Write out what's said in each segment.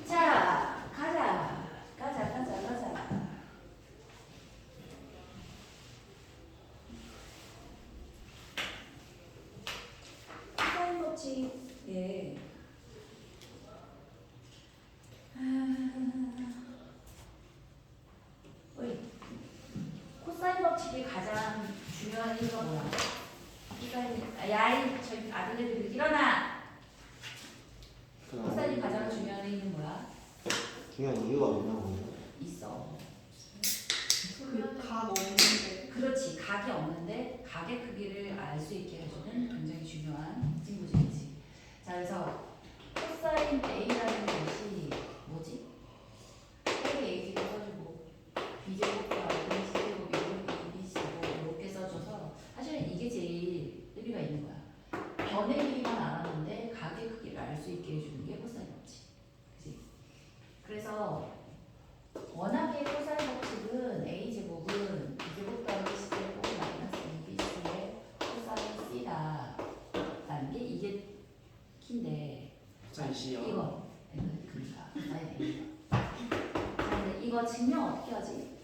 자, 가자. 코사인 법칙에 코사인 법칙이 가장 중요한 이유가 뭐야? 야이 저희 아들네들 일어나. 코사인이 가장 중요한 이유는 뭐야? 중요한 이유가 뭐냐고요? 있어. 각 없는데. 그렇지. 각이 없는데 각의 크기를 알 수 있게 해주는 굉장히 중요한 친구들이지. 자, 그래서 코사인 A라는 것이 뭐지? A, A제곱 써주고 B제곱 더하기 C제곱 B제곱 이렇게 써줘서 사실은 이게 제일 의미가 있는 거야. 변의 길이만 알았는데 각의 크기를 알 수 있게 해주는 게 코사인 법칙. 그치? 그래서 워낙에 코사인 법칙은 A제곱은 B제곱 더하기 C제곱 마이너스 2BC의 코사인 C다 라는 게 이게 키인데 이거 그러니까 코사인 A. 자, 근데 이거 증명 어떻게 하지?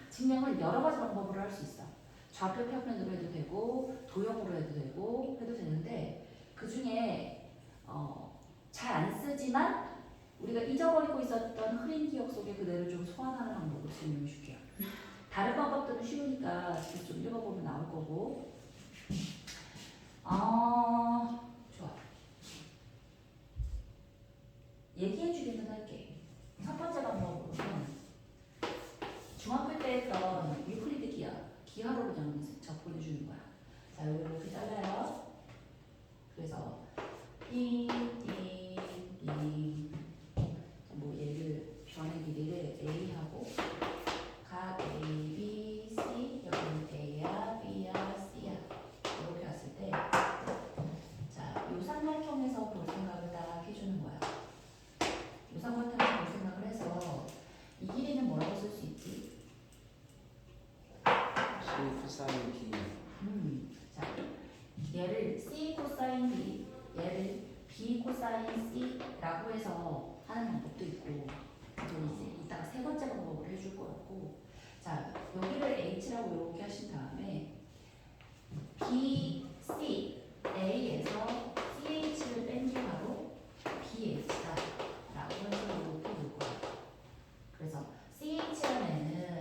증명은 여러 가지 방법으로 할 수 있어. 좌표 평면으로 해도 되고 도형으로 해도 되는데 그 중에 잘 안 쓰지만 우리가 잊어버리고 있었던 흐린 기억 속에 그대로 좀 소환하는 방법을 설명해 줄게요. 다른 방법들은 쉬우니까 좀 읽어보면 나올 거고. 좋아. 얘기해 주기는 할게. 첫 번째 방법으로는 중학교 때 했던 유클리드 기하로 그냥 보여주는 거야. 자, 이렇게 잘라요. 그래서 뭐 얘를 변의 길이를 A하고 각 A, B, C 여기는 A야, B야, C야 이렇게 왔을 때 자, 요 삼각형에서 볼 생각을 딱 해주는 거야. 요 삼각형에서 볼 생각을 해서 이 길이는 뭐라고 쓸 수 있지? C 코사인 B. 자, 얘를 C 코사인 B, 얘를 B 코사인 C라고 해서 하는 방법도 있고, 또 이제 이따가 세 번째 방법을 해줄 거였고, 자, 여기를 H라고 이렇게 하신 다음에 B, C, A에서 CH를 뺀 게 바로 BH다 라고 해서 이렇게 놓을 거야. 그래서 CH라는 애는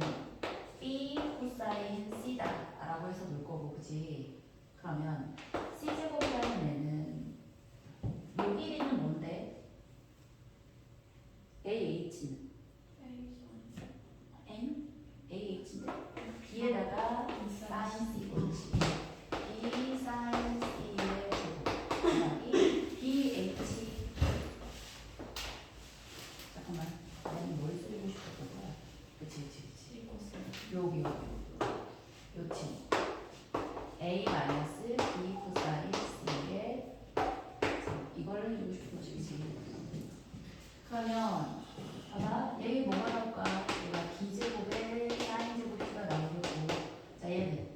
B 코사인 C다 라고 해서 놓을 거고, 그지? 그러면 C제곱이라는 애는 요 길이는 뭔데? AH는? N? AH인데? B에다가 sin C 그렇지. B sin C의 제곱 더하기 BH 잠깐만 나는 뭘 쓰고 싶었던 거야? 그치 여기 요 친구 A 마이너스 B 코사인 C의 이거를 해주고 싶은 거지, 그치? 그러면 봐봐, 얘기 뭐가 나올까? 얘가 B제곱에 사인제곱가 나오고, 자 얘는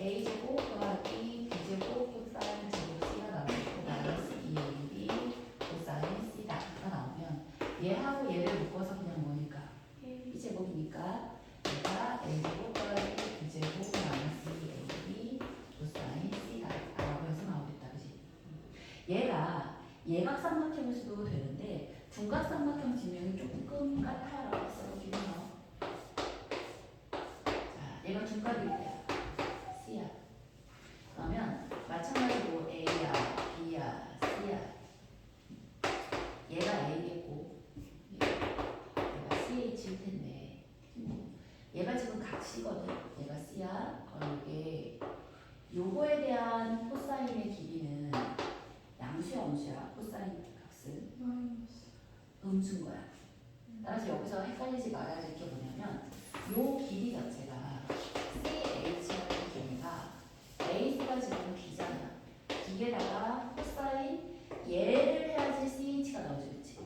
A제곱 더하기 B제곱 코사인 제곱 C가 나오고 마이너스 2AB 코사인 C다가 나오면 얘하고 얘를 묶어서 그냥 뭐니까? B제곱이니까 얘가 A제곱 더하기 B제곱 마이너스 2AB 코사인 C다라고 해서 나오겠다, 그치? 얘가 예각삼각형일 수도 되는데 둔각삼각형 지면이 조금 같아라고 써주면 자, 얘가 둔각일 때야. C야. 그러면 마찬가지로 A야, B야, C야. 얘가 A겠고 얘가 CH일 텐데 얘가 지금 각시거든. 얘가 C야. 그럼 이게 요거에 대한 코사인의 길이는 양수야, 음수야? 코사인 값은 음수인 거야. 따라서 여기서 헷갈리지 말아야 될 게 뭐냐면 요 길이 자체가 CH라는 길이가 A가 지금 B잖아. B에다가 코사인 얘를 해야지 CH가 나오지, 그치?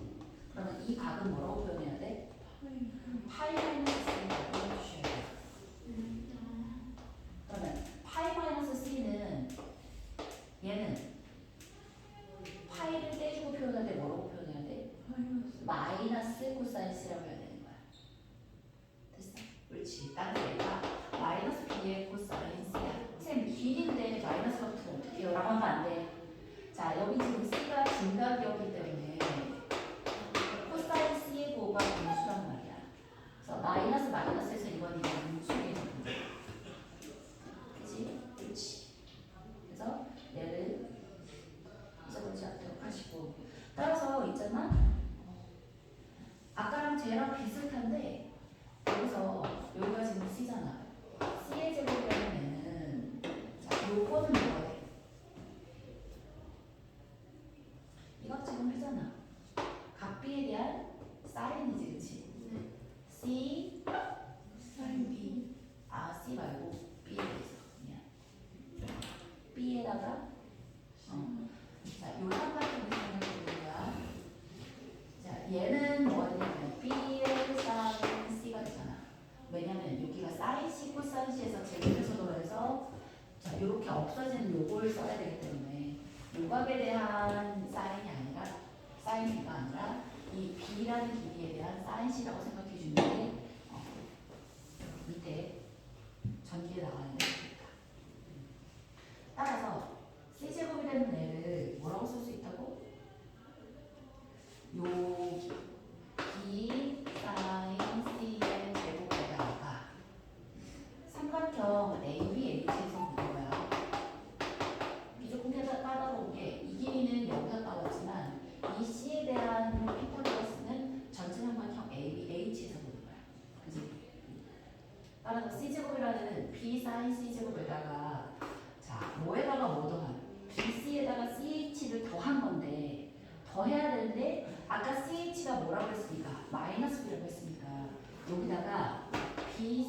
그러면 이 각은 뭐라고 표현해야 돼? 파이 마이너스 C라고 해주셔야 돼. 그러면 파이 마이너스 C는 얘는 파이를 떼주고 표현할 때 코사인 C라고 해야 되는 거야. 됐어? 그렇지. 따라서 얘가 마이너스 B의 코사인 C야. 쌤 길인데 마이너스가 붙으면 어떡해요? 라고 하면 안 돼. 자, 여기 지금 C가 중각이었기 때문에 코사인 C의 곱가 분수란 말이야. 그래서 마이너스 마이너스에서 이번이 분수게 되는 거야. 그치? 그렇지. 그래서 얘를 잊어버리지 않도록 하시고, 따라서 있잖아. 아까랑 쟤랑 비슷한데 여기서 여기가 지금 C잖아. C의 제곱이라는 자, 요거는 뭐가 돼? 이거 지금 하잖아. 각 B에 대한 사인이지, 그치? C 사인 B. 아, C 말고 B에 대해서 그냥 B에다가 자, 요 삼각형을 생각해보는 거야. 자, 얘는 뭐가 되냐면 B의 사인 C가 되잖아. 왜냐면 여기가 사인 C, 코사인 C에서 제곱해서 더해서 자, 요렇게 없어지는 요걸 써야 되기 때문에 요각에 대한 사인이 아니라 사인 B가 아니라 이 B라는 길이에 대한 사인 C라고 생각해 주는 게 밑에 전기에 나가는 거니까. 따라서 C제곱이 되는 애를 뭐라고 쓸 수 있다고? 요 B 사인 C의 제곱에다가 삼각형 ABH에서 본 거야. 조금 까다로운 게 이 길이는 여기가 까다롭지만 이 C에 대한 피타고라스는 전체 삼각형 ABH에서 보는 거야. 그지? 따라서 C제곱이라는 B 사인 C제곱에다가 자, 뭐에다가 뭐 더한? BC에다가 CH를 더한 건데 더해야 되는데 아까 CH가 뭐라고 했으니까 마이너스 B라고 했으니까 여기다가 BC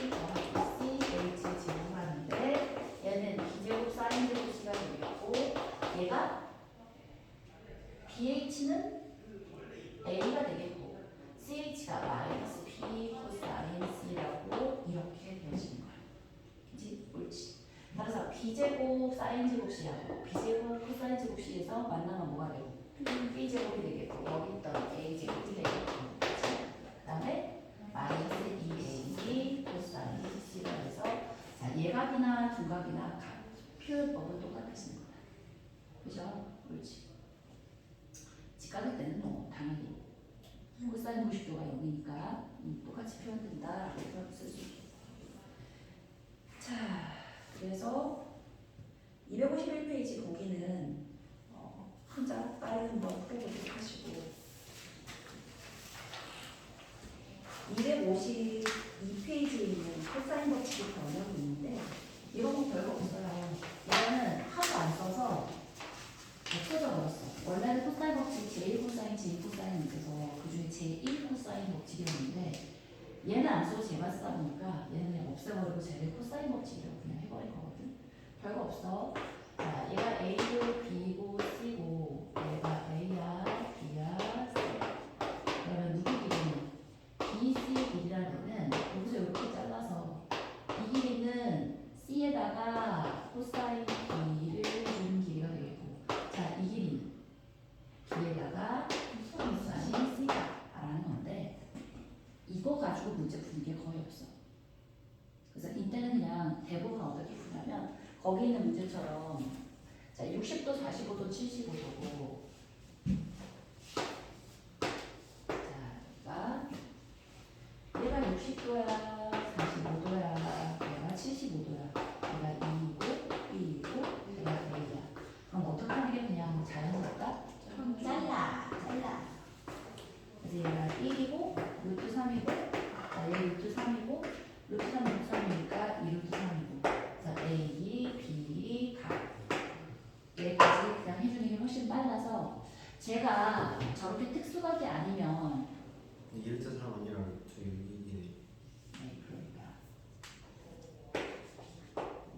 더하기 CH 제곱을 하는데 얘는 B제곱 사인 제곱 C가 되겠고 얘가 BH는 A가 되겠고 CH가 마이너스 B 코사인 C라고 이렇게 되어지는 거야. 그치? 옳지. 따라서 B제곱 사인 제곱 C하고 B제곱 코사인 제곱 C에서 만나면 뭐가 되고 B제곱이 되겠고 여기 있던 A제곱이 되겠고 그 다음에 마이너스 2A 코사인 C가 돼서 자, 예각이나 둔각이나 표현법은 똑같아지는 거다. 그죠? 옳지. 직각일 때는 뭐 당연히 코사인 90도가 0이니까 똑같이 표현된다 이렇게 쓸 수 있겠어. 자, 그래서 251페이지 보기는 혼자 빨리 한번 풀어보도록 하시고 252페이지에 있는 코사인 법칙의 변형이 있는데 이런 건 별거 없어요. 얘는 하도 안 써서 없어져 버렸어. 원래는 코사인 법칙 제1 코사인, 제2 코사인이 있어서 그 중에 제1 코사인 법칙이었는데 얘는 안 쓰고 쟤만 쓰다 보니까 얘는 그냥 없애버리고 쟤를 코사인 법칙이라고 그냥 해버린 거거든. 별거 없어. 자, 얘가 A고 B고 C고 얘가 A야 B야 C. 그러면 누구 길이는 B, C의 길이라는 애는 여기서 이렇게 잘라서 이 길이는 C에다가 코사인 B를 주는 길이가 되겠고 자, 이 길이는 B에다가 코사인 C다 라는 건데 이거 가지고 문제 푸는 게 거의 없어. 그래서 이때는 그냥 대부분 어떻게 푸냐면 거기 있는 문제처럼 자 60도, 45도, 75도고 자 얘가 60도야, 45도야, 얘가 75도야, 얘가 2이고, B이고, 얘가 A야. 그럼 어떻게 하는 게 그냥 자연스럽다? 잘라. 그래서 얘가 1이고, 루트 3이고, 자, 얘 루트 3이고, 루트 3, 루트 3이니까 2 루트 3이고. 그래서 A, B, 각. 얘까지 그냥 해주는 게 훨씬 빨라서 제가 저렇게 특수각이 아니면 이럴 때 사람 아니랑 저기 이게 네, 그러니까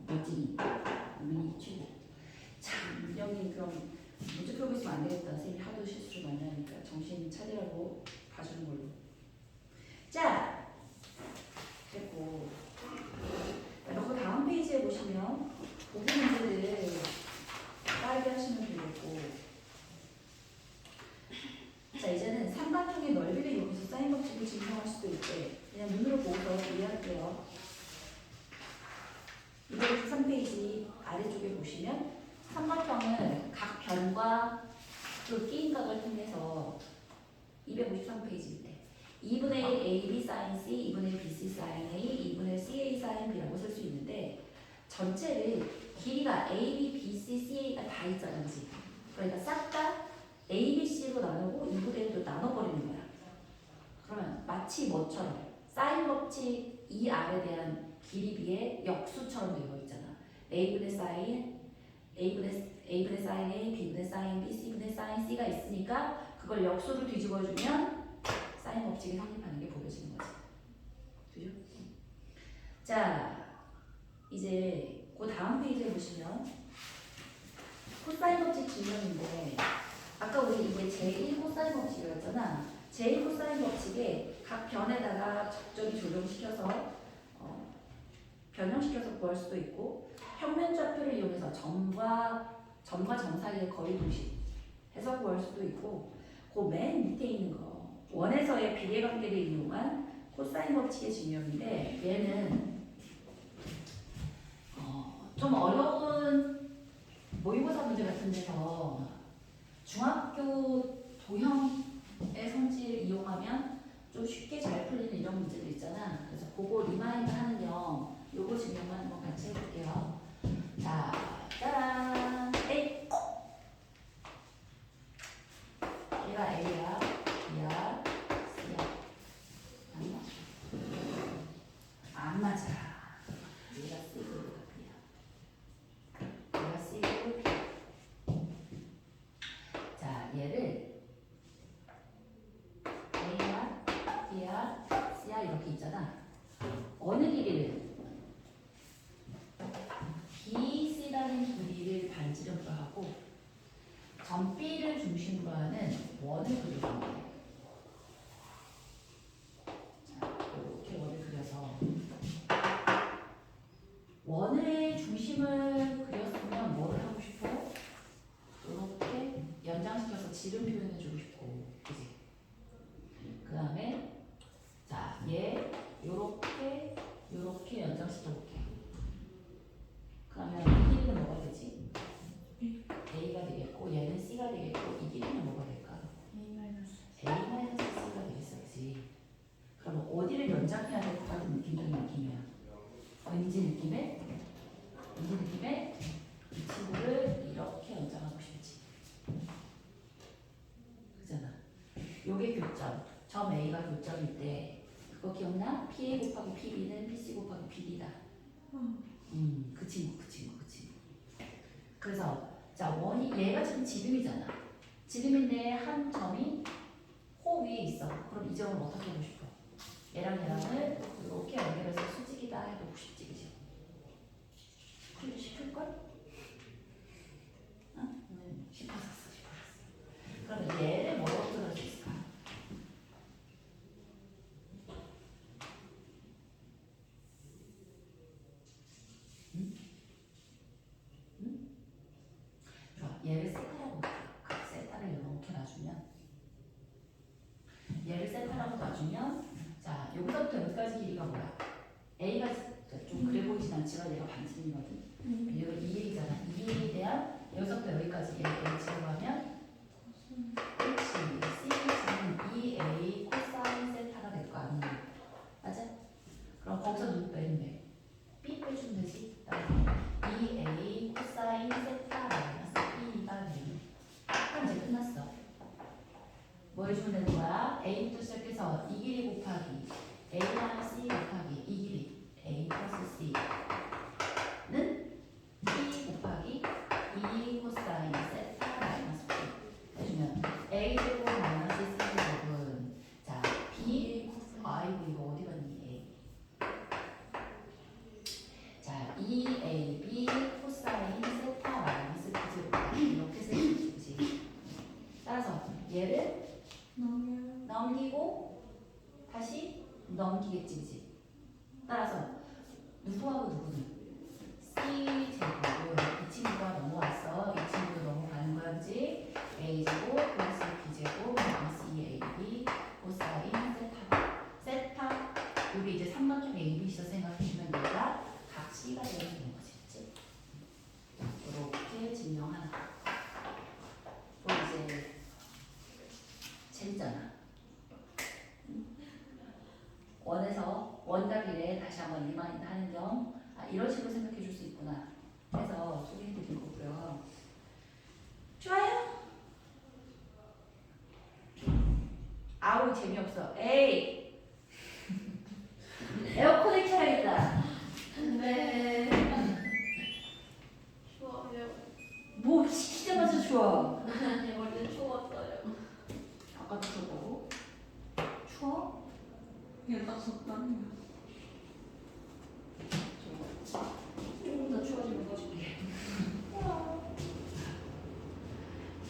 멋지니 눈이 치고 참 민영이 그럼 문제 풀고 있으면 안 되겠다. 선생님이 하도 실수를 많이 하니까 정신 차리라고 봐주는 걸로. 자, 됐고 그리고 다음 페이지에 보시면 보기 문제를 빠르게 하시면 되겠고 자, 이제는 삼각형의 넓이를 이용해서 사인 법칙을 증명할 수도 있대. 그냥 눈으로 보고서 이해할게요. 293페이지 아래쪽에 보시면 삼각형은 각 변과 그 끼임각을 통해서 253페이지인데 2분의 1 AB sin C, 2분의 1 BC sin A, 2분의 1 CA sin B라고 쓸 수 있는데 전체를 길이가 AB, BC, CA가 다 있잖아, 그지? 그러니까 싹 다 ABC로 나누고 2분의 1로 나눠버리는 거야. 그러면 마치 뭐처럼 사인 법칙 2R에 대한 길이 비의 역수처럼 되어 있잖아. A분의 사인, A분의 사인 A, B분의 사인 B, C분의 사인 C가 있으니까 그걸 역수로 뒤집어주면 사인 법칙이 성립하는 게 보여지는 거지. 그죠? 자, 이제 그 다음 페이지에 보시면 코사인 법칙 증명인데 아까 우리 이게 제1 코사인 법칙이었잖아. 제1 코사인 법칙에 각 변에다가 적절히 조정시켜서 변형시켜서 구할 수도 있고 평면 좌표를 이용해서 점과 점 사이의 거리 동식 해서 구할 수도 있고 그 맨 밑에 있는 거 원에서의 비례관계를 이용한 코사인 법칙의 증명인데 얘는 좀 어려운 모의고사 문제 같은 데서 중학교 도형의 성질을 이용하면 좀 쉽게 잘 풀리는 이런 문제들 있잖아. 그래서 그거 리마인드 하는 영 요거 증명만 한번 같이 해볼게요. 자, 짜란! A! 얘가 A야, B야, C야. 안 맞아. 얘가 C고 얘가 B야. 얘가 C고 B. 자, 얘를 A야, B야, C야 이렇게 있잖아. 어느 길이를 BC라는 길이를 반지름으로 하고 점 B를 중심으로 하는 원을 그려줍니다. 자, 이렇게 원을 그려서 원의 중심을 그렸으면 뭐를 하고 싶어? 이렇게 연장시켜서 지름 표현해주고 싶고, 그지? 그 다음에 자, 얘 요렇게 연장시켜볼게. 그러면 이 길이는 뭐가 되지? A가 되겠고 얘는 C가 되겠고 이 길이는 뭐가 될까? A-C가 되겠어, 그치? 그러면 어디를 연장해야 될 것 같은 느낌적인 느낌이야. 왠지 느낌에 이 친구를 이렇게 연장하고 싶지. 그잖아. 요게 교점. 점 A가 교점일 때 그거 기억나? PA 곱하기 PB는 PC 곱하기 PD다. 그 친구. 그래서 자 원이 얘가 지금 지름이잖아. 지름인데 한 점이 호 위에 있어. 그럼 이 점을 어떻게 하고 싶어? 얘랑을 이렇게 연결해서 수직이다 해보고 싶지, 그지? 그래도 싶을걸? 응? 싶었어. 그러면 얘를 뭐라고 들을 수 있을까? 좋아, 얘를 세타라고 볼게요. 세타를 이렇게 놔주면 얘를 세타라고 놔주면 자 여기서부터 여기까지 길이가 뭐야? A가 좀 그래 보이진 않지만 얘가 반지름이거든. 얘가 2A잖아. 2A에 대한 여기서부터 여기까지 얘를 H로 하면 C는 2A 코사인 세타가 될 거 아니야. 맞아? 그럼 거기서 누구 빼면 돼? B 빼주면 되지. 2A 코사인 세타 마이너스 B가 되는. 그럼 이제 끝났어. 뭐 해주면 되는 거야? A부터 시작해서 이 길이 곱하기 A랑 C 곱하기 이 길이 A 플러스 C는 B 곱하기 2 코사인 세타 마이너스 B 해주면 A 제곱 마이너스 C 제곱은 자 B 아이고 이거 어디 갔니? A 자 2AB 코사인 세타 마이너스 B 제곱 이렇게 쓰지. 따라서 얘를 넘기고 다시 넘기겠지, 그지? 따라서 누구하고 누구는 C 제곱은 이 친구가 넘어왔어. 이 친구도 넘어가는 거야, 그지? A 제곱 플러스 B 제곱 마이너스 2AB 이런 식으로 생각해 줄 수 있구나 해서 소개해 드린 거고요. 좋아요? 아우 재미없어. 에이 에어컨을 켜야겠다. 네. 추워요. 뭐 시키자마자 추워. 아니 원래 추웠어요. 아까도 추웠다고? 추워? 그냥 딱 적당해요. 조금 더 추워지면 꺼줄게.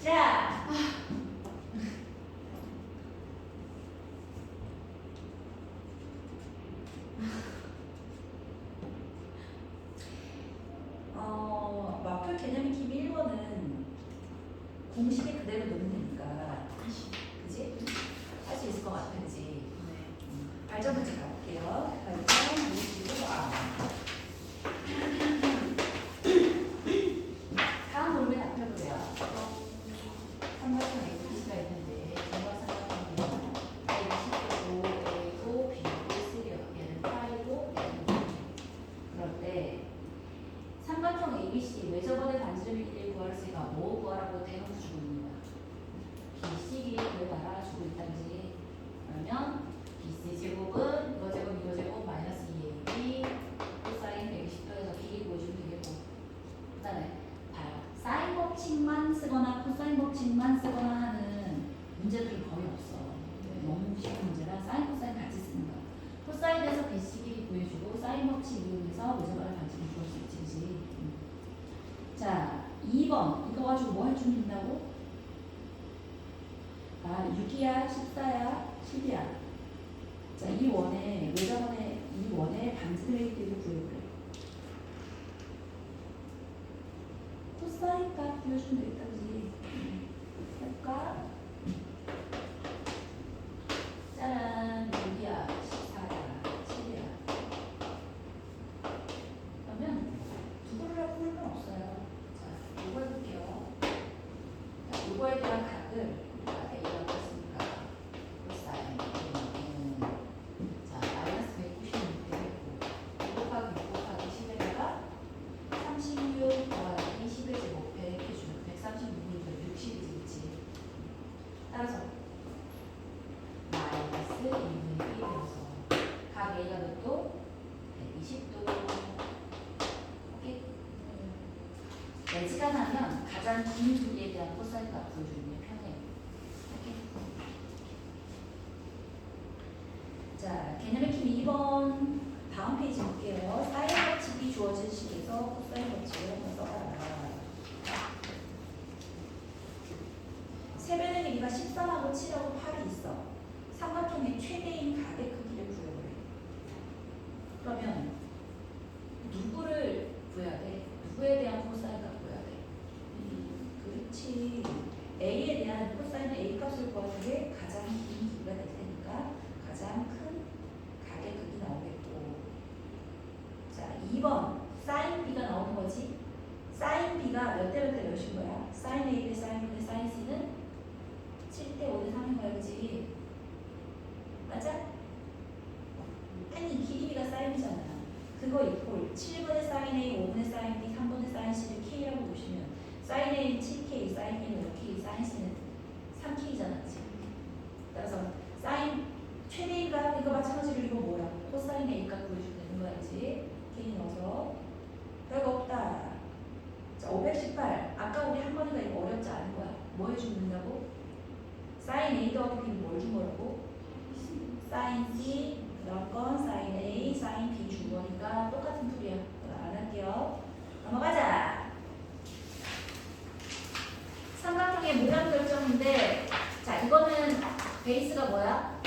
자. 마플 개념 익힘 1번은 공식에 그대로 넣으면 되니까. 그지? 할 수 있을 것 같아, 그지? 발전 문제 가볼게요. 발전 문제고 다음 논문에 답해보세요. 삼각형 ABC가 있는데 정각 삼각형은 A가 10이고 A고 B고 C래요. 얘는 8이고 얘는 9. 그럴 때 삼각형 ABC 외접원의 반지름의 길이를 구하랬으니까 뭐 구하라고 대놓고 주고 있는 거야. BC 길이 구해봐라 주고 있단지. 그러면 BC 제곱은 이거 제곱 이거 제곱 마이너스 2AB 코사인 120도에서 길이 구해주면 되겠고. 그 다음에 봐요. 사인 법칙만 쓰거나 코사인 법칙만 쓰거나 하는 문제들이 거의 없어. 너무 쉬운 문제라 사인 코사인 같이 쓰는 거야. 코사인에서 BC 길이 구해주고 사인 법칙 이용해서 외접원의 반지름 구할 수 있지. 그치? 자, 2번 이거 가지고 뭐 해주면 된다고? 아, 6이야, 14야, 10이야. 자, 이 원의 외접원의 이 원의 반지름의 길이를 구해보래. 코사인 값 구해주면 되겠다지. 해볼까? 짜란, 6이야, 14야, 10이야. 그러면 누구를 풀 건 없어요. 자, 이거 해볼게요. 자, 이거에 대한 각을 A라고 했으니까 코사인 자, 마이너스 196 되겠고 2 곱하기 6 곱하기 10에다가 36 더하기 10의 제곱 100 해주면 136이니까 60이지, 그치? 따라서 마이너스 2분의 1이 되어서 각 A가 몇 도? 120도. 오케이? 매지가 나면 가장 긴 두개에 대한 코사인 값 보여주는 게 편해요. 오케이? 자, 개념 익힘 2번 다음 페이지 볼게요. 사인 법칙이 주어진 식에서 코사인 법칙을 한번 써봐라. 세변의 길이가 13하고 7하고 8이 있어. 삼각형의 최대인 각의 크기를 구해보래. 그러면 누구를 구해야 돼? 누구에 대한 코사인 값 구해야 돼? 그렇지. A에 대한 코사인 A 값을 구하는 게 가장 긴 길이가 될 테니까 가장 큰 각의 크기 나오겠고. 자, 2번 사인 B가 나오는 거지. 사인 B가 몇 대 몇인 거야? 사인 A 대 사인 B 대 사인 C는 7대 5대 3인 거야, 그치? 맞아? 아니, 길이가 사인이잖아. 그거 이꼴 7분의 사인 A, 5분의 사인 B, 3분의 사인 C를 K라고 보시면 사인 A는 7K, 사인 B는 5K, 사인 C는 3K잖아, 그치? 따라서 사인 최대값 이거 마찬가지로 이거 뭐야? 코사인 A값 구해주면 되는 거야, 그치? K 넣어서 별거 없다. 자, 518. 아까 우리 한 번이가 이거 어렵지 않은 거야. 뭐 해주면 된다고? 사인 A 더하기 B는 뭘 준 거라고? 사인 C, 그런 건 사인 A, 사인 B 준 거니까 똑같은 풀이야. 안 할게요. 넘어가자. 삼각형의 모양 결정인데, 자, 이거는 베이스가 뭐야?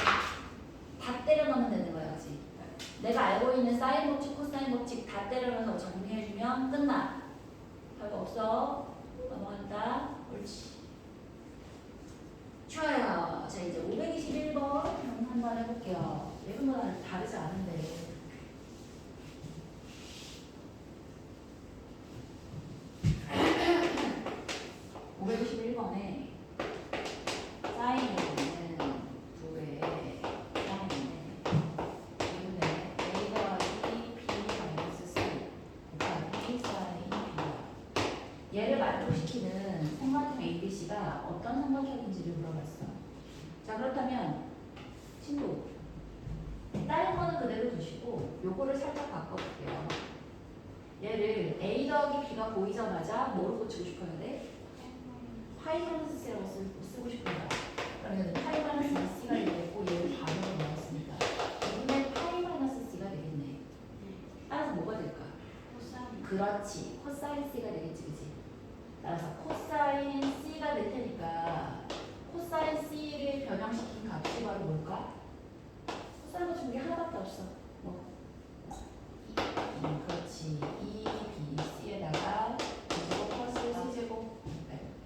다 때려 넣으면 되는 거야, 그치? 내가 알고 있는 사인 법칙, 코사인 법칙 다 때려 넣어서 정리해주면 끝나. 별거 없어. 넘어간다. 옳지. 좋아요. 자, 이제 521번 한번 해볼게요. 예전보다는 다르지 않은데. 요거를 살짝 바꿔볼게요. 얘를 A 더하기 B가 보이자마자 뭐로 고치고 싶어야 돼? 파이 마이너스 C라고 쓰고 싶은다. 그러면 파이 마이너스 C가 되겠고 얘를 반으로 넣었으니까 이분의 파이 마이너스 C가 되겠네. 따라서 뭐가 될까? 그렇지. 코사인 C가 되겠지, 그치? 따라서 코사인 C가 될 테니까 코사인 C를 변형시킨 값이 바로 뭘까? 코사인 거친 게 하나밖에 없어. 뭐? 그렇지. 2BC에다가 B제곱 플러스 C제곱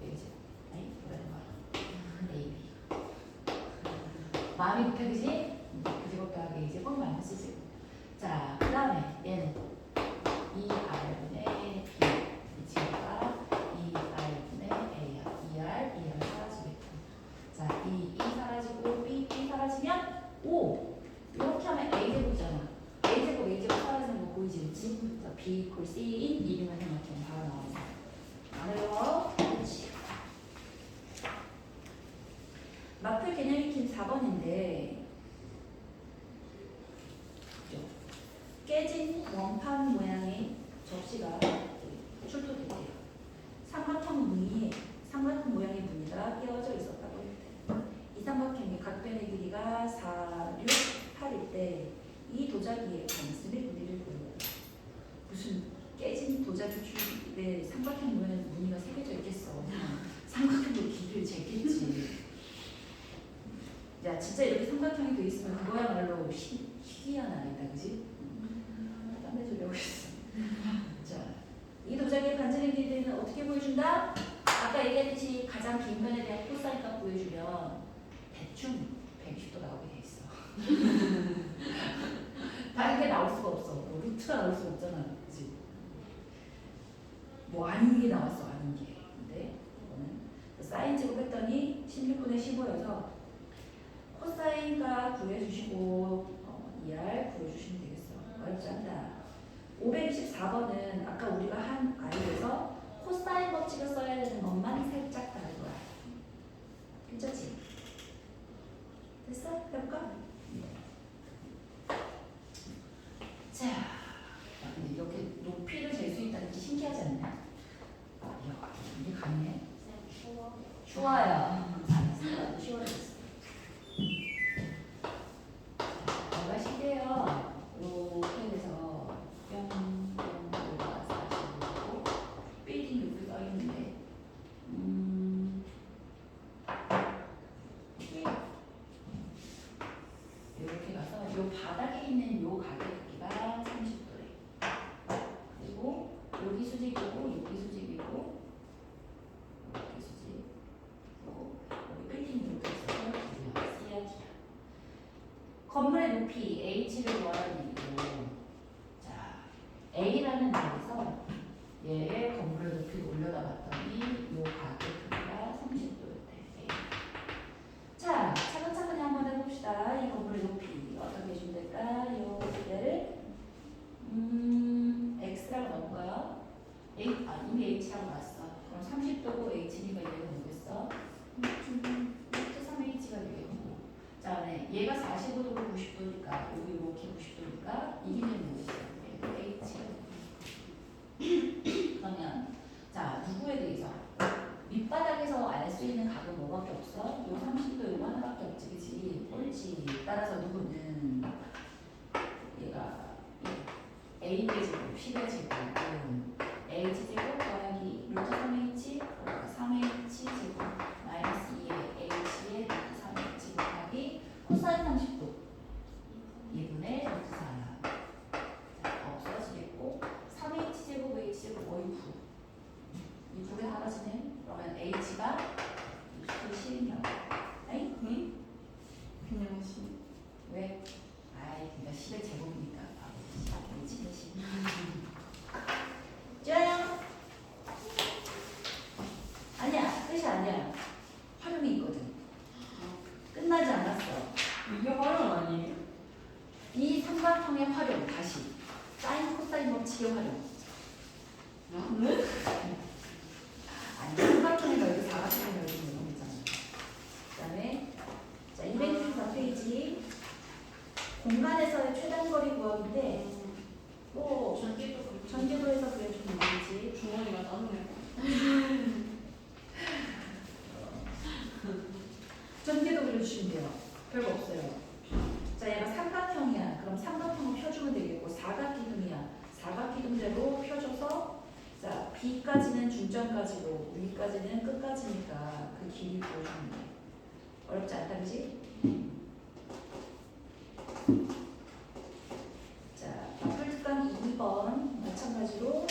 A제곱. 아니, 뭐라는 거야? AB. 마음이 급해, 그지? B제곱 더하기 A제곱 마이너스 C제곱. 자, 그 다음에 얘는 2R분의 B. 이 친구가 2R분의 A야. 2R 사라지겠고. 자, B 사라지고 B 사라지면 5. 이렇게 하면 A제곱이잖아. A제곱 사라지는 거 보이지, 그치? 그래서 B equal C인 이름을 생각하면 바로 나오죠. 안 어려워? 그렇지. 마플 개념 익힘 4번인데 깨진 원판 모양의 접시가 출토됐대요. 삼각형 모양의 무늬가 끼워져 있었다고 했대. 이 삼각형의 각변의 길이가 4, 6, 8일 때 이 도자기의 반스의 무늬를 보여요. 무슨 깨진 도자기 줄에 삼각형 모양의 무늬가 새겨져 있겠어. 삼각형으로 길이를 쟀겠지. 야, 진짜 이렇게 삼각형이 돼 있으면 그거야말로 희귀한 아이다, 그지? 딴데 소리 하고 있어. 자, 이 도자기의 반전의 길이는 어떻게 보여준다? 아까 얘기했듯이 가장 긴 면에 대한 코사인 값 보여주면 대충 120도 나오게 돼 있어. 다른 게 나올 수가 없어. 뭐 루트가 나올 수가 없잖아, 그지? 뭐 아닌 게 나왔어, 아닌 게. 근데 이거는 사인 제곱 했더니 16분의 15여서 코사인값 구해주시고 2R 구해주시면 되겠어. 어렵지 않다. 524번은 아까 우리가 한 아이에서 코사인 법칙을 써야 되는 것만 살짝 다른 거야. 괜찮지? 됐어? 해볼까? 자, 근데 이렇게 높이를 잴 수 있다는 게 신기하지 않나? 이야, 이게 가능해? 쉬워요. 나도 쉬워졌어. 뭐가 신기해요? 이렇게 해서 뿅뿅 올라가서 하시고 빌딩 이렇게 써 있는데 이렇게 가서 요 바닥에 있는 요 가게 크기가 30도래. 그리고 여기 수직이고 여기 수직이고 여기 수직. 그리고 여기 빌딩 이렇게 있어서 CRT야. 건물의 높이 H를 구하라는 얘기고, 자, A라는 데에서 얘의 건물의 높이를 올려다 봤더니 요 가게 크기가 30도였대. A. 자, 차근차근히 한번 해봅시다. 이 건물의 높이 어떻게 해주면 될까? 요 얘를 X라고 넣을까요? 이미 H라고 놨어. 그럼 30도고 H니까 얘가 뭐겠어? 루트 3H가 되겠고. 자, 네. 얘가 45도고 90도니까 여기 이렇게 90도니까 이기는 뭐겠어요? H가. 그러면 자, 누구에 대해서? 밑바닥에서 알 수 있는 각은 뭐밖에 없어? 요 30도 요거 하나밖에 없지, 그치? 옳지. 따라서 누구는 얘가 A 제곱, 10의 제곱은 H 제곱 더하기 루트 3H 3H 제곱 마이너스 2의 H의 루트 3H 곱하기 코사인 30도 2분의 루트 4. 자, 없어지겠고 3H 제곱 H 제곱 거의 9. 이 두 개 사라지네. 그러면 H가 10이냐고. 아이? 응? 그냥 시. 왜? 아이, 그러니까 10의 제곱이니까. H가 10. 좋아요. 아니야, 끝이 아니야. 활용이 있거든. 끝나지 않았어. 이게 활용 아니에요? 이 삼각형의 활용 다시. 사인 코사인 법칙의 활용. 네? 아니, 삼각형의 넓이, 사각형의 넓이 이런 거 있잖아. 그 다음에 자 264페이지 공간에서의 최단거리 구하기인데 뭐 전기도 그렇고 전개도에서 그래 좀 모르지. 주머니가 따뜻해요. 전개도 그려주시면 돼요. 별거 없어요. 자, 얘가 삼각형이야. 그럼 삼각형을 펴주면 되겠고, 사각기둥이야. 사각기둥대로 펴줘서, 자, B까지는 중점까지고, 위까지는 끝까지니까 그 길이 보여주면 돼. 어렵지 않다, 그지? 자, 풀특강 2번 마찬가지로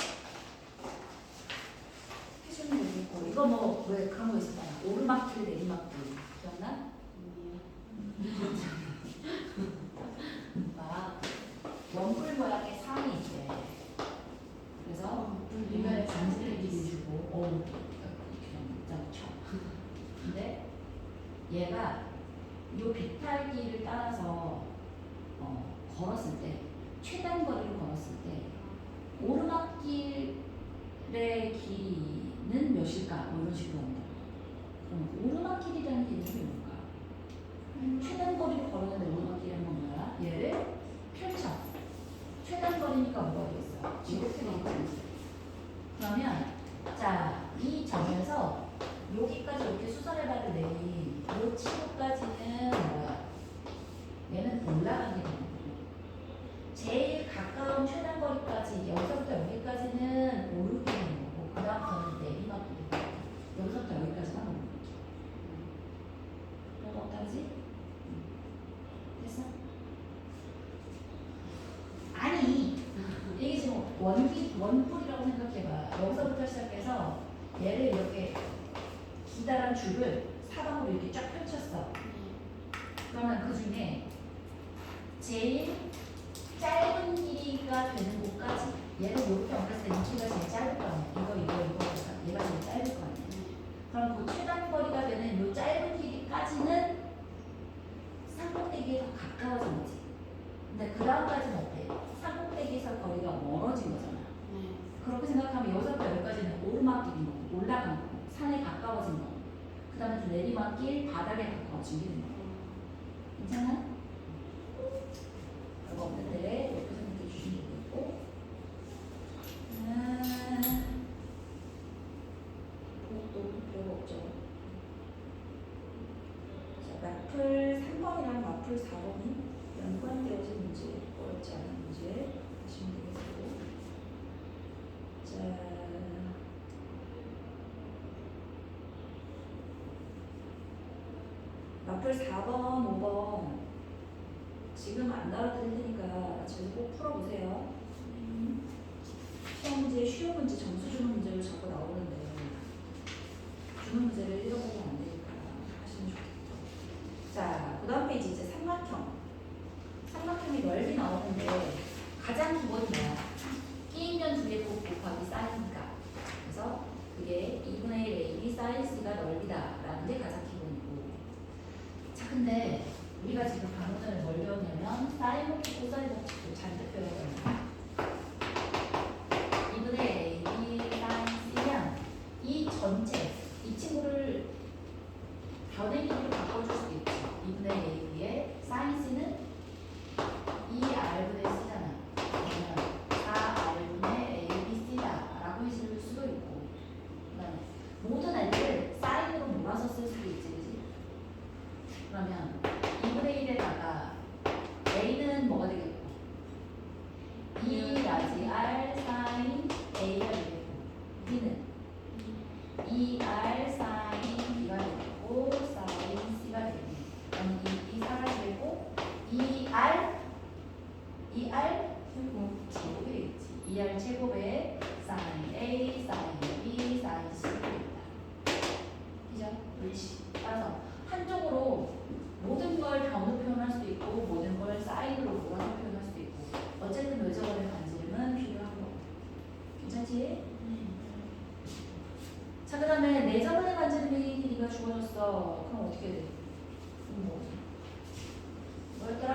해주면 되겠고, 이거 뭐, 왜 그런 거 있었잖아. 오르막길, 내리막길. 기억나? 막 원뿔 모양의 상이 있대. 그래서 이걸 반지를 주고 이렇게 쳐. 근데 얘가 요 비탈길을 따라서 걸었을 때 최단 거리를 걸었을 때 오르막길의 길이는 몇일까? 뭐 이런 식으로 한다. 그럼 오르막길이라는 개념이 뭘까? 최단 거리를 걸었는데 오르막길이란 건 뭐야? 얘를 펼쳐. 최단 거리니까 뭐가 되겠어? 이렇게 되겠지. 그러면 자, 이 점에서 여기까지 이렇게 수선해발을 내린 이 친구까지는 뭐야? 얘는 올라가게 되는 거고. 제일 가까운 최단 거리까지 여기서부터 여기까지는 오르게 되는 거고, 그 다음부터는 내리막길이 되는 거고, 여기서부터 여기까지만 오르는 거죠. 그럼 어떡하지? 됐어? 아니, 이게 지금 원뿔이라고 생각해봐. 여기서부터 시작해서 얘를 이렇게 기다란 줄을 사방으로 이렇게 쫙 펼쳤어. 그러면 그 중에 제일 짧은 길이가 되는 곳까지 얘를 이렇게 옮겼을 때 이 길이가 제일 짧을 거 아니야. 이거 얘가 제일 짧을 거 아니야. 그럼 그 최단 거리가 되는 이 짧은 길이까지는 산꼭대기에 더 가까워진 거지. 근데 그 다음까지는 어때? 산꼭대기에서 거리가 멀어진 거잖아. 그렇게 생각하면 여기서부터 여기까지는 오르막길인 거고, 올라간 거고, 산에 가까워진 거고, 그 다음에 내리막길, 바닥에 가까워진 게 되는 거고. 괜찮아? 별거 없는데 이렇게 생각해 주시면 되겠고, 이것도 별거 없죠. 자, 마플 3번이랑 마플 4번이 연관되어진 문제, 어렵지 않은 문제 하시면 되겠고, 자, 마플 4번, 5번 지금 안 나와드릴 테니까 집에서 꼭 풀어보세요. 시험 문제, 쉬운 문제, 점수 주는 문제를 자꾸 나오는데 주는 문제를 잃어버리면 안 되니까 하시면 좋겠고. 자, 그 다음 페이지 이제 삼각형. 삼각형의 넓이 나오는데 가장 기본이 뭐야? 끼인면 두개 곱하기 사인이니까. 그래서 그게 2분의 1 AB 사인 C가 넓이다 라는 게 가장 기본이고. 자, 근데 우리가 지금 방금 전에 뭘 배웠냐면 사인 법칙, 코사인 법칙도 잔뜩 배웠잖아요. 2분의 AB 사인 C면 이 전체, 이 친구를 변의 길이로 바꿔줄 수도 있죠. 2분의 AB의 사인 C는 2R분의 C잖아. 그러면 4R분의 ABC다 라고 해줄 수도 있고, 그 다음에 모든 L을 사인으로 몰아서 쓸 수도 있지, 그치? 그러면 2분의 1에다가 A는 뭐가 되겠고? 2 라지 R 사인 A가 되겠고, B는 2R 사인 B가 되겠고, 사인 C가 되겠네. 그럼 이 사라지고 2R 제곱이 되겠지. 2R 제곱에 사인 A, 사인 B, 사인 C가 되겠다. 그죠? 그렇지. 따라서 한쪽으로 모든 걸 변으로 표현할 수도 있고 모든 걸 사인으로 몰아서 표현할 수도 있고, 어쨌든 외적어의 반지름은 필요한 거고. 괜찮지? 자, 그 다음에 내적어의 반지름의 길이가 주어졌어. 그럼 어떻게 돼? 뭐였더라?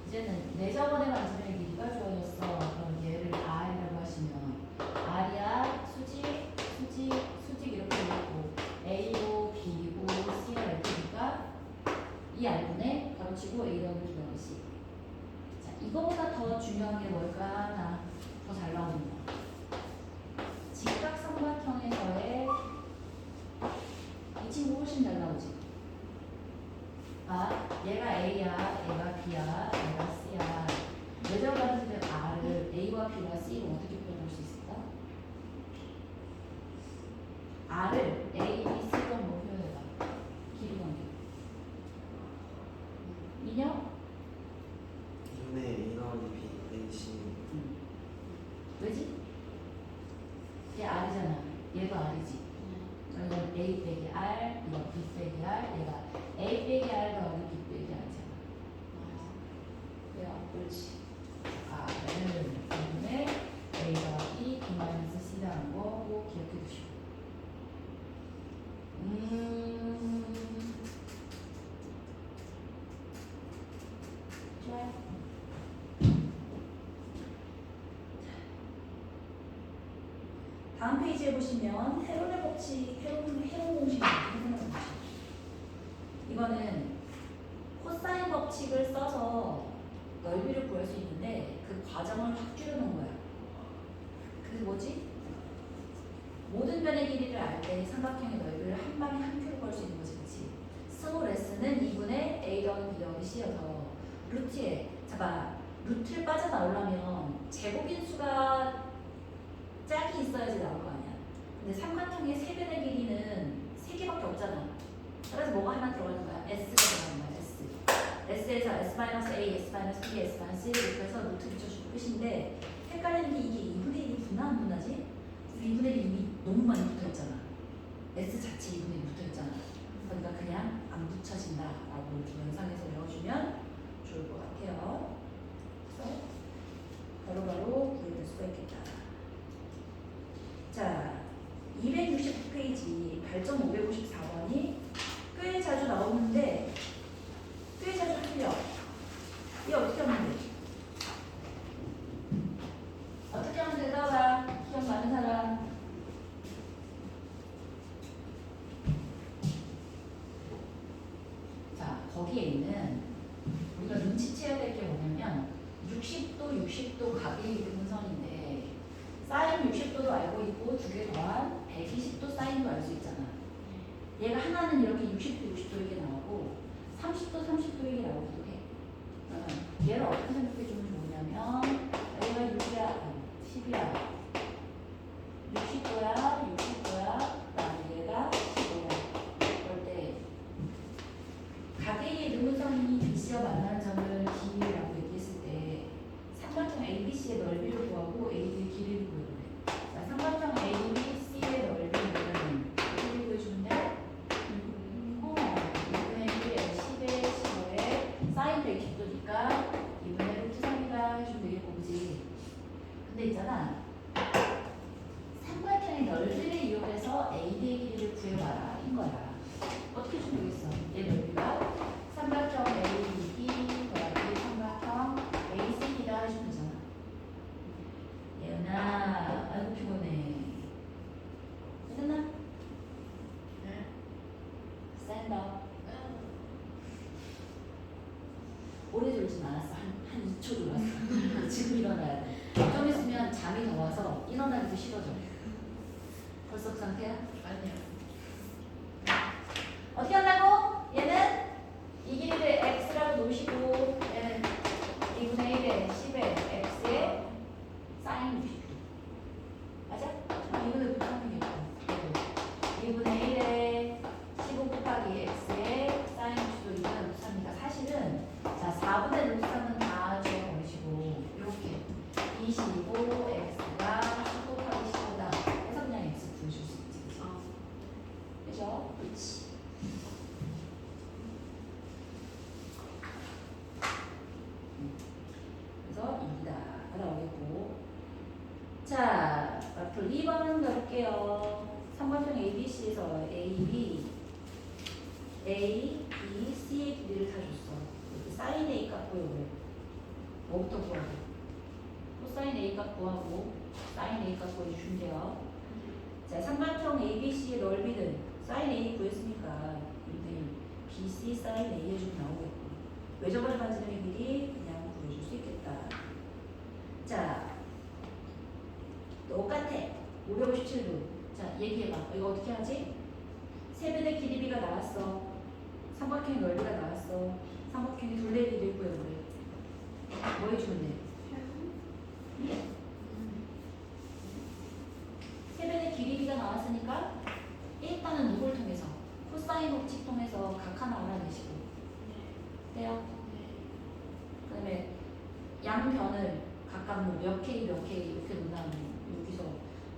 이제는 내적어의 반지름의 길이가 주어졌어. 그럼 얘를 R이라고 하시면 R이야 수직 이렇게 되고 A고 B고 C가 이렇게 되니까 이 R은 이거보다 더 중요한 게 뭘까? 나 더 잘 나오는 거. 직각삼각형에서의 이 친구 훨씬 잘 나오지. 아, 얘가 A야, 얘가 B야, 얘가 C야. 외절 관계된 R을 A와 B와 C로 어떻게 표현할 수 있을까? R을 A, B, C 정도 표현해봐. 길이 관계. 인형? 2분의 A 더하기 B, A, C. 왜지? 얘 R이잖아. 얘도 R이지. 이건 A 빼기 R, 이거 B 빼기 R, 얘가 A 빼기 R 더하기 B 빼기 R이잖아. 왜요? 그렇지. R은 2분의 A 더하기 B 마이너스 C라는 거 꼭 기억해 두시고. 좋아요. 다음 페이지에 보시면 헤론의 법칙, 헤론 공식이 헤론 공식. 이거는 코사인 법칙을 써서 넓이를 구할 수 있는데 그 과정을 확 줄여놓은 거야. 그 뭐지? 모든 변의 길이를 알 때 삼각형의 넓이를 한 방에 한 큐로 구할 수 있는 거지, 그렇지? 스몰 s는 2분의 a 더하기 b 더하기 c여서 루트에 잠깐 루트를 빠져나오려면 제곱인 수가 짝이 있어야지 나올 거 아니야. 근데 삼각형의 세변의 길이는 3개밖에 없잖아. 그래서 뭐가 하나 들어가는 거야? S가 들어가는 거야. S. S에서 S-A, S-B, S-C를 곱해서 루트 붙여주고 끝인데 헷갈리는 게 이게 2분의 1이 분나 안 분나지? 2분의 1이 이미 너무 많이 붙어있잖아. S 자체 2분의 1 붙어있잖아. 그러니까 그냥 안 붙여진다 라고 영상에서 외워주면 좋을 것 같아요. 그래서 바로바로 구해낼 수가 있겠다. 자, 269페이지 발전 554번이 꽤 자주 나오는데 꽤 자주 틀려. 이게 어떻게 하면 돼? 어떻게 하면 되더라? 기억 많은 사람? 자, 거기에 있는 우리가 눈치채야 될 게 뭐냐면 60도, 60도 각의 이등분선인데 사인 60도도 알고 있고 두 개 더한 120도 사인도 알 수 있잖아. 얘가 하나는 이렇게 60도, 60도 이게 나오고 30도, 30도 이게 나오기도 해. 얘를 어떻게 생각해 주면 좋으냐면 얘가 6이야, 10이야, 60도야, 60도야, 그다음에 얘가 15야. 그럴 때 각의 이등분선이 BC와 만나는 점을 D라고 얘기했을 때 삼각형 ABC의 넓이를 구하고 AB의 길이를 구해보래. 자, 삼각형 ABC의 넓이는 어떻게 구해주면 돼? 2분의 1에 10에 15에 사인 120도니까 2분의 루트 3이다 해주면 되겠고, 그지? 근데 있잖아, 삼각형의 넓이를 이용해서 AB의 길이를 구해봐라 인 거야. 어떻게 주면 되겠어? 얘 넓이가 삼각형 ABD 더하기 삼각형 ACD다 해주면 되잖아. 예은아, 아이고 피곤해. 끝났나? 네. 스탠드업. 오래 졸진 않았어. 한 2초 졸았어. 지금 일어나야 돼. 좀 있으면 잠이 더 와서 일어나기도 싫어져. 벌써 그 상태야? 아니요. 어떻게 한다고? 얘는 이 길이를 x라고 놓으시고 얘는 2분의 1에 10에 x에 사인 60도. 맞아? 2분의 9 하면 되겠고 2분의 1에 15 곱하기 x에 사인 60도 2분의 루트 3이니까 사실은 자 4분의 루트 3은 다 지워버리시고 이렇게 25 x가 10 곱하기 15다 해서 그냥 x 구해줄 수 있지. 그치? 그죠? 그렇지. 그래서 2다 나오겠고. 자, 앞으로 2번 가볼게요. 삼각형 ABC에서 AB, A, B, C의 길이를 다 줬어. 여기 사인 A 값 구해보래. 뭐부터 구하고? 코사인 A 값 구하고 사인 A 값 구해주시면 돼요. 자, 삼각형 ABC의 넓이는 사인 A 구했으니까 BC 사인 A 해주면 나오겠고 외접을 가지는 길이 그냥 구해줄 수 있겠다. 자, 똑같아. 557도. 자, 얘기해봐. 이거 어떻게 하지? 세변의 길이비가 나왔어. 삼각형의 넓이가 나왔어. 삼각형의 둘레 길이를 구해보래. 뭐 해주면 돼? 세변의 길이비가 나왔으니까 일단은 누굴 통해서? 코사인 법칙 통해서 각 하나 알아내시고. 돼요? 그 다음에 양변을 각각 뭐몇 K 몇 K 이렇게 놓는다면 여기서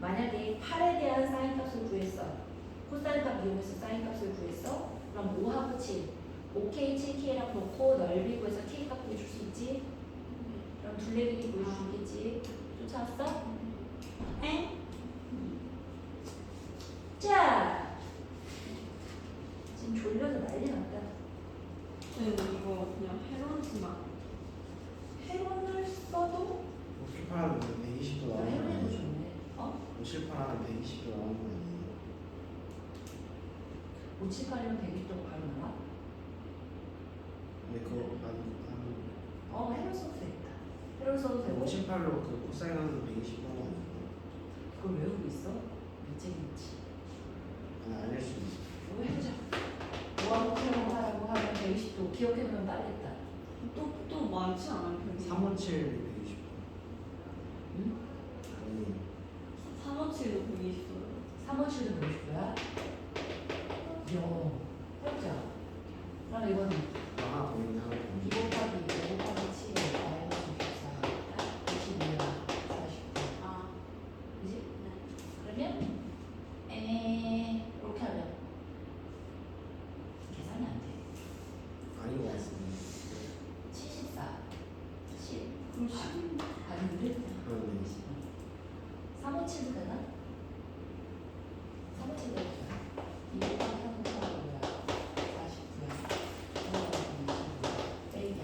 만약에 8에 대한 사인 값을 구했어. 코사인 값 이용해서 사인 값을 구했어. 그럼 5하고 7, 5K, 7K랑 놓고 넓이 구해서 K 값 구해줄 수 있지? 그럼 둘레 길이 구해줄 수 있겠지? 쫓아왔어? 에? 자! 지금 졸려서 난리 났다. 네, 이거 그냥 해론지만. 해론을 써도 58하면 120도 나 나오는 거 해론이 더 아니에요? 좋네. 어? 58하면 120도 나오는 거 아니에요? 578이면 100도 바로 나와? 근데 그거 해론 써도 되겠다. 해론 써도 되고 58로 그 코사인 하면 120도 나오는 거 그걸 외우고 있어? 미치겠지. 아니 알릴 수 있어. 이거 해보자. 뭐하고 해보고 하라고 하면 120도 기억해놓으면 빠르겠다. 또 많지 않아요, 별이? 357 120도. 응? 아니 357도 120도요. 357도 120도야? 이야, 해보자. 그럼 이거는 하나 더 있는 하나 더 2 있는. 곱하기 5 곱하기 7 마이너스 64 22야 49. 아, 그지? 네. 그러면 이렇게 하면 계산이 안 돼. 아닌 것 같습니다. 74 10 그럼 10. 아닌데? 그런데 357도 되나? 357도 되나? 2 곱하기 3 곱하기 5야 49야 5야 빼기야.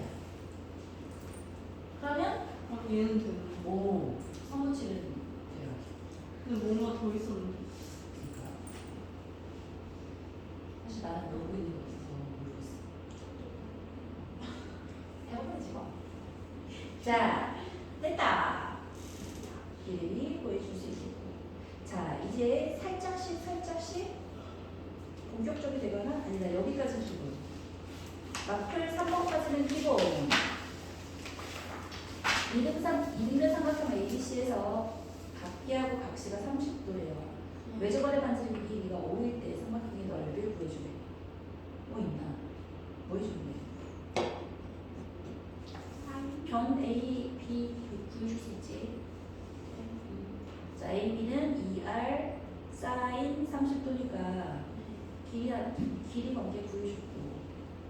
그러면 그럼 얘는 되는 거. 오 357은 돼요. 근데 뭔가 더 있었는데. 그러니까 사실 나는 놀고 있는 거 없어서 모르겠어. 해보면 뭐. 자, 됐다. 길이 보여줄 수 있겠고. 자, 이제 살짝씩 본격적이 되거나 아니다. 여기까지는 기본. 마플 3번까지는 기본. 2등변 삼각형 ABC에서 각기하고 각시가 30도예요. 외접원의 반지름 길이가 5일 때 삼각형의 넓이를 구해주래. 뭐 있나? 뭐 해주면 돼? 변 A, B 구해줄 수 있지? 자, A, B는 2R 사인 30도니까 길이 관계 구해줬고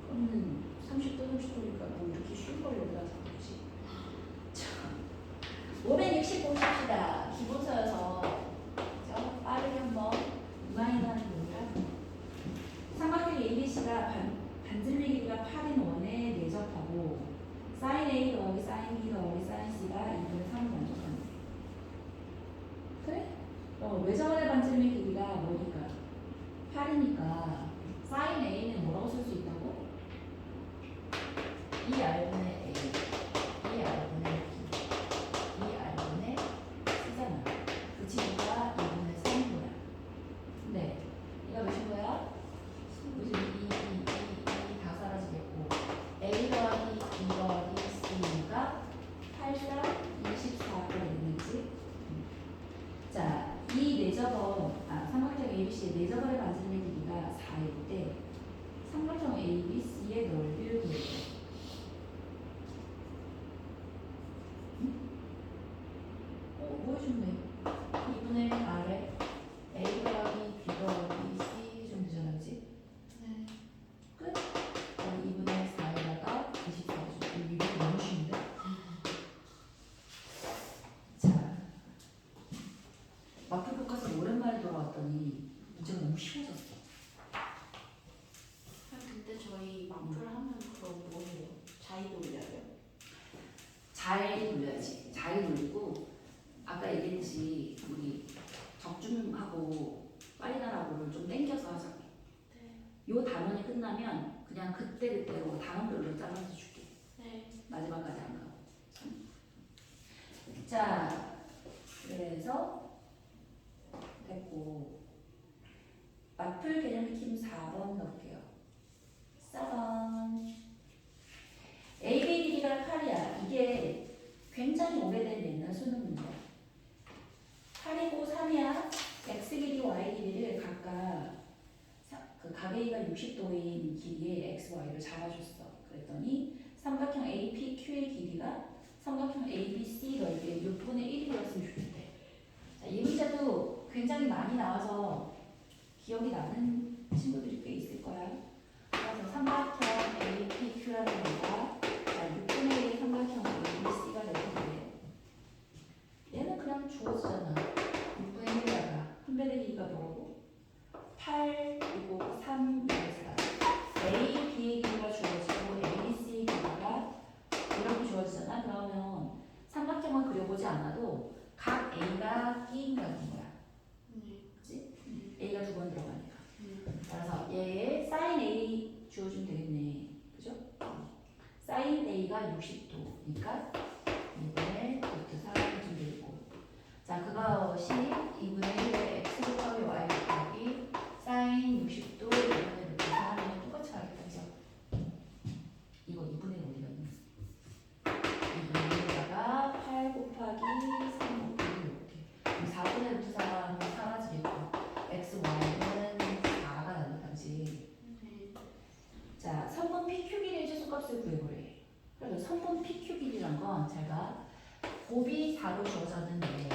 그러면 30도니까 뭐 이렇게 쉬운 걸 여기다 적었지? 자, 560 보십시다. 기본서여서 그죠? 빠르게 한번 이만이나 하는 겁니다. 삼각형 ABC가 반지름의 길이가 8인 원에 내접하고 사인 A 더하기 사인 B 더하기 사인 C가 2분의 3을 만족하는 데 그래? 외접원의 반지름의 길이가 뭐니까? 8이니까 사인 A는 뭐라고 쓸 수 있다고? 2R분의 A 2R분의 B 2R분의 C잖아. 그 친구가 2분의 3인 거야. 근데 얘가 몇인 거야? 무슨 2 다 사라지겠고 A 더하기 B 더하기 C가 8, 4, 24가 되는지. 자, 이 삼각형 ABC의 내접원의 반지름의 길이가 4일 때 삼각형 ABC의 넓이를 구해줘. 뭐 해주면 돼? 2분의 R에 A 더하기 B 더하기 C 좀 되잖아, 그치? 네. 끝? 그럼 2분의 4에다가 24 해줘. 이거 너무 쉬운데? 자, 마플 교과서 오랜만에 돌아왔더니 문제가 너무 쉬워졌어. 근데 저희 마플 하면 그거 뭐예요? 자이 돌려요? 잘 돌려야지. 잘 돌리고 아까 얘기했지 우리 적중하고 빨리 나라고를 좀 땡겨서 하자. 네. 요 단원이 끝나면 그냥 그때그때로 단원별로 잘라서 줄게. 네. 마지막까지 안 가고. 자, 그래서 됐고 맞풀 개념 익힘 4번 넣을게요. 4번 AB 길이가 8이야. 이게 굉장히 오래된 옛날 수능 문제야. 8이고 3이야. x 길이, y 길이를 각각 그 각 A가 60도인 길이의 x, y를 잡아줬어. 그랬더니 삼각형 APQ의 길이가 삼각형 ABC 넓이의 6분의 1이었으면 좋겠대. 자, 이 문제도 굉장히 많이 나와서 기억이 나는 친구들이 꽤 있을 거야. 그래서 삼각형 APQ라는 거가 6분의 1의 삼각형 ABC가 되는데 얘는 그냥 주어지잖아. 6분의 1에다가 한 배의 길이가 뭐고 8이고 3, 4 A, B의 길이가 주어지고 A, C의 길이가 이렇게 주어지잖아. 그러면 삼각형을 그려보지 않아도 각 A가 끼인다는 거야. 그치? A가 두 번 들어가니까. 그래서 얘의 sin A 주어주면 되겠네. 그죠? sin A가 60도니까 2분의 루트 4 해주면 되고. 자, 그것이 2분의 1의 x 곱하기 y 곱하기 sin 60도 2분의 루트 4 하면 똑같이 하겠다. 그죠? 이거 2분의 1 올리면 2분의 1에다가 8 곱하기 3 곱하기 이렇게 4분의 루트 4는 사라지겠고 x, y는 4가 나타나지. 자, 선분 PQ 길이의 최소값을 구해보래. 그래서 선분 PQ 길이란 건 제가 곱이 4로 주어졌는데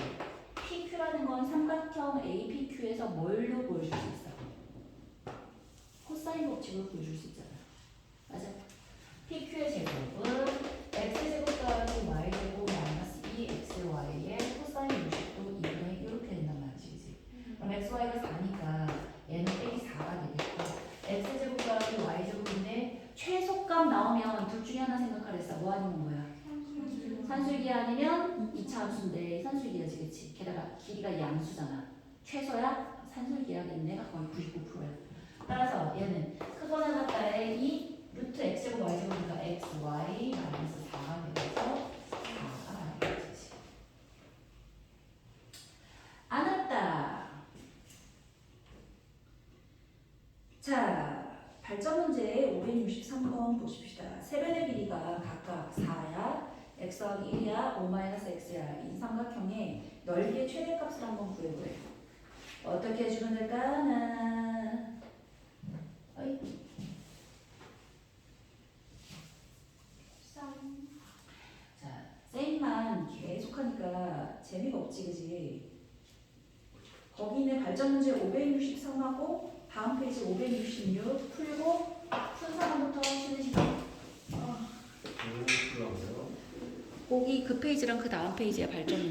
PQ라는 건 삼각형 APQ에서 뭘로 보여줄 수 있어? 코사인 법칙으로 보여줄 수 있잖아. 맞아? PQ의 제곱은 x제곱 더하기 y제곱 마이너스 2xy의 코사인 60도 2분의 이렇게 된단 말이지. 그치? 그럼 xy가 4니까 얘는 빼기 4가 되겠고 x제곱 더하기 y제곱인데 최소값 나오면 둘 중에 하나 생각하랬어. 뭐 아니면 뭐야? 산술기 아니면 2차 함수인데 산술기야지. 그치? 게다가 길이가 양수잖아. 최소야 산술기야겠네가 거의 99%야. 따라서 얘는 크거나 같다에 이 루트 x제곱 y제곱이니까 x, y 마이너스 4가 되면서 4가 되지. 안 왔다. 자, 발전 문제 563번 보십시다. 세변의 길이가 각각 4야. x 더하기 1이야, 5-x야. 이 삼각형의 넓이의 최대값을 한번 구해보래. 어떻게 해주면 될까? 어이. 자, 쌤만 계속하니까 재미가 없지, 그지? 거기 있는 발전 문제 563하고 다음 페이지 566 풀고 순서부터 쉬는 시간. 뭐라고요? 거기 그 페이지랑 그 다음 페이지에 발전 문제.